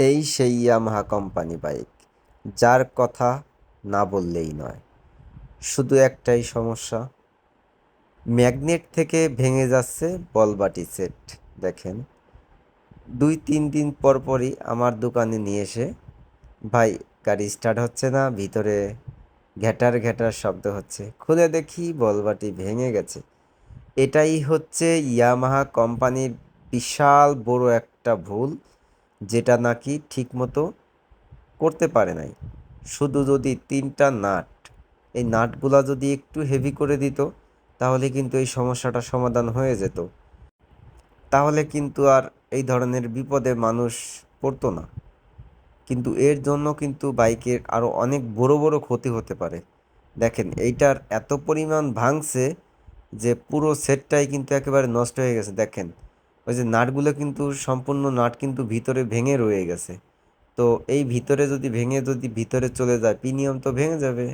এই সেই Yamaha company bike, যার কথা না বললেই নয়। শুধু একটাই সমস্যা, ম্যাগনেট থেকে ভেঙে যাচ্ছে বলবাটি সেট। দেখেন, 2-3 দিন পর পরই আমার দোকানে নিয়ে এসে, ভাই গাড়ি স্টার্ট হচ্ছে না, ভিতরে ঘ্যাটার ঘ্যাটার শব্দ হচ্ছে, খুলে দেখি বলবাটি ভেঙে গেছে। এটাই হচ্ছে ইয়ামাহা কোম্পানির বিশাল বড় একটা ভুল, যেটা নাকি ঠিকমতো করতে পারে নাই। শুধু যদি 3টা নাট, এই নাটগুলা যদি একটু হেভি করে দিত, তাহলে কিন্তু এই সমস্যাটা সমাধান হয়ে যেত। তাহলে কিন্তু আর এই ধরনের বিপদে মানুষ পড়তো না। কিন্তু এর জন্য কিন্তু বাইকের আরও অনেক বড় বড় ক্ষতি হতে পারে। দেখেন, এইটার এত পরিমাণ ভাঙছে যে পুরো সেটটাই কিন্তু একেবারে নষ্ট হয়ে গেছে। দেখেন, ওই যে নাটগুলো কিন্তু সম্পূর্ণ নাট কিন্তু ভিতরে ভেঙে রয়ে গেছে। তো এই ভিতরে যদি ভেঙে যদি ভিতরে চলে যায়, প্রিমিয়াম তো ভেঙে যাবে।